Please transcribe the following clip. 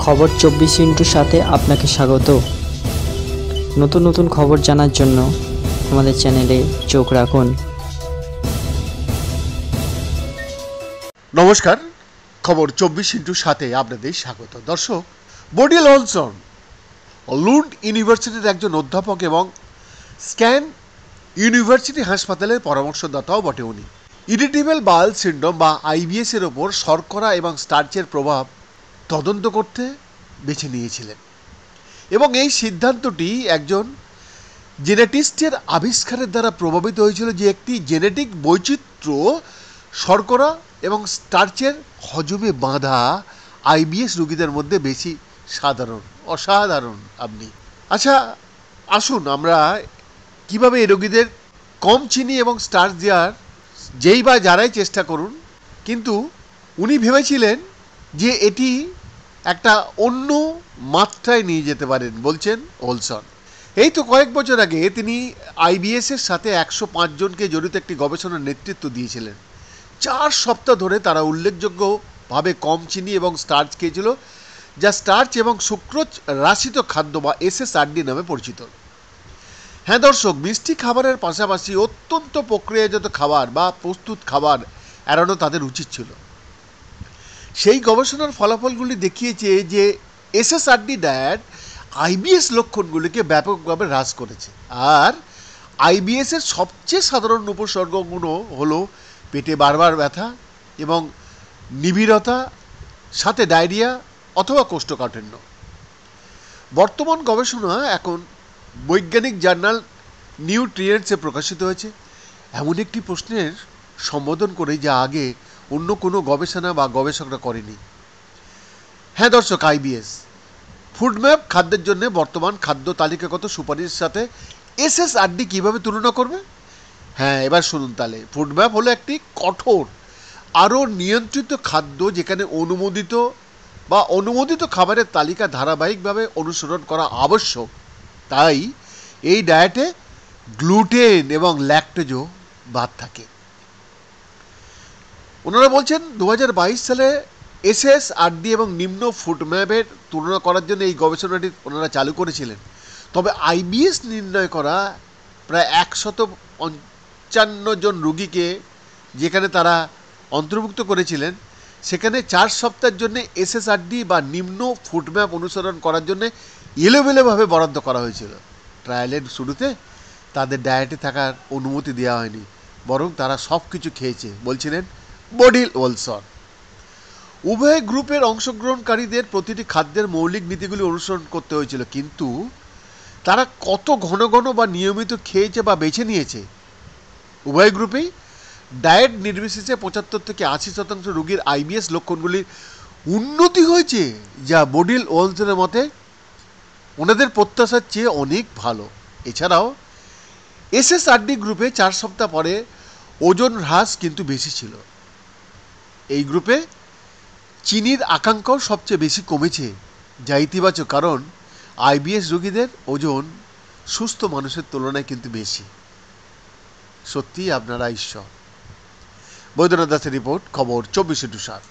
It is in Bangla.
খবর 24 সাথে আপনাকে স্বাগত। নতুন নতুন খবর জানার জন্য আমাদের চ্যানেলে চোখ রাখুন। নমস্কার, খবর 24/7 আপনাদের স্বাগত। দর্শক, বডিল অলসন লুন্ড ইউনিভার্সিটির একজন অধ্যাপক এবং স্ক্যান ইউনিভার্সিটি হাসপাতালের পরামর্শদাতাও বটে উনি। ইরিটেবল বাউল সিন্ড্রোম বা আইবিএস এর ওপর শর্করা এবং স্টার্চের প্রভাব তদন্ত করতে বেছে নিয়েছিলেন এবং এই সিদ্ধান্তটি একজন জেনেটিস্টের আবিষ্কারের দ্বারা প্রভাবিত হয়েছিল যে একটি জেনেটিক বৈচিত্র্য শর্করা এবং স্টার্চের হজমে বাঁধা আইবিএস রোগীদের মধ্যে বেশি অসাধারণ। আচ্ছা, আসুন আমরা কিভাবে এই রোগীদের কম চিনি এবং স্টার্চ দেওয়ার যারাই চেষ্টা করুন, কিন্তু উনি ভেবেছিলেন যে এটি একটা অন্য মাত্রায় নিয়ে যেতে পারেন, বলছেন ওলসন। এই তো কয়েক বছর আগে তিনি আইবিএস এর সাথে 105 জনকে জড়িত একটি গবেষণার নেতৃত্ব দিয়েছিলেন। 4 সপ্তাহ ধরে তারা উল্লেখযোগ্যভাবে কম চিনি এবং স্টার্চ খেয়েছিল, যা স্টার্চ এবং সুক্রোজ রাশিত খাদ্য বা এসএসআরডি নামে পরিচিত। হ্যাঁ দর্শক, মিষ্টি খাবারের পাশাপাশি অত্যন্ত প্রক্রিয়াজাত খাবার বা প্রস্তুত খাবার এড়ানো তাদের উচিত ছিল। সেই গবেষণার ফলাফলগুলি দেখিয়েছে যে এসএসআরডি ডায়েট আইবিএস লক্ষণগুলিকে ব্যাপকভাবে হ্রাস করেছে। আর আইবিএস এর সবচেয়ে সাধারণ উপসর্গগুলো হলো পেটে বারবার ব্যথা এবং নিবিড়তা, সাথে ডায়রিয়া অথবা কোষ্ঠকাঠিন্য। বর্তমান গবেষণা এখন বৈজ্ঞানিক জার্নাল নিউট্রিয়েন্টসে প্রকাশিত হয়েছে, এমন একটি প্রশ্নের সম্বোধন করে যা আগে অন্য কোনো গবেষণা বা গবেষকরা করেনি। হ্যাঁ দর্শক, আইবিএস ফুডম্যাপ খাদ্যের জন্য বর্তমান খাদ্য তালিকাগত সুপারিশের সাথে এসএসআরডি কিভাবে তুলনা করবে। হ্যাঁ, এবার শুনুন তাহলে। ফুডম্যাপ হলো একটি কঠোর আরও নিয়ন্ত্রিত খাদ্য যেখানে অনুমোদিত খাবারের তালিকা ধারাবাহিকভাবে অনুসরণ করা আবশ্যক। তাই এই ডায়েটে গ্লুটেন এবং ল্যাকটোজও বাদ থাকে। ওনারা বলছেন 2022 সালে এসএসআরডি এবং নিম্ন ফুডম্যাপের তুলনা করার জন্য এই গবেষণাটি ওনারা চালু করেছিলেন। তবে আইবিএস নির্ণয় করা প্রায় 155 জন রোগীকে যেখানে তারা অন্তর্ভুক্ত করেছিলেন, সেখানে 4 সপ্তাহের জন্য এসএসআরডি বা নিম্ন ফুডম্যাপ অনুসরণ করার জন্য এলোমেলোভাবে বরাদ্দ করা হয়েছিল। ট্রায়ালের শুরুতে তাদের ডায়েটে থাকার অনুমতি দেওয়া হয়নি, বরং তারা সব কিছু খেয়েছে, বলছিলেন বডিল ওলসন। উভয় গ্রুপের অংশগ্রহণকারীদের প্রতিটি খাদ্যের মৌলিক নীতিগুলি অনুসরণ করতে হয়েছিল, কিন্তু তারা কত ঘন ঘন বা নিয়মিত খেয়েছে বা বেছে নিয়েছে। উভয় গ্রুপেই ডায়েট নির্বিশেষে 75 থেকে 80% রোগীর আইবিএস লক্ষণগুলির উন্নতি হয়েছে, যা বডিল ওলসনের মতে ওনাদের প্রত্যাশার চেয়ে অনেক ভালো। এছাড়াও এসএসআরডি গ্রুপে 4 সপ্তাহ পরে ওজন হ্রাস কিন্তু বেশি ছিল। এই গ্রুপে চিনির আকাঙ্ক্ষাও সবচেয়ে বেশি কমেছে, যা ইতিবাচক, কারণ আইবিএস রোগীদের ওজন সুস্থ মানুষের তুলনায় কিন্তু বেশি। সত্যিই আপনারা ঈশ্বর। বৈদ্যনাথ দাসের রিপোর্ট, খবর 24/7।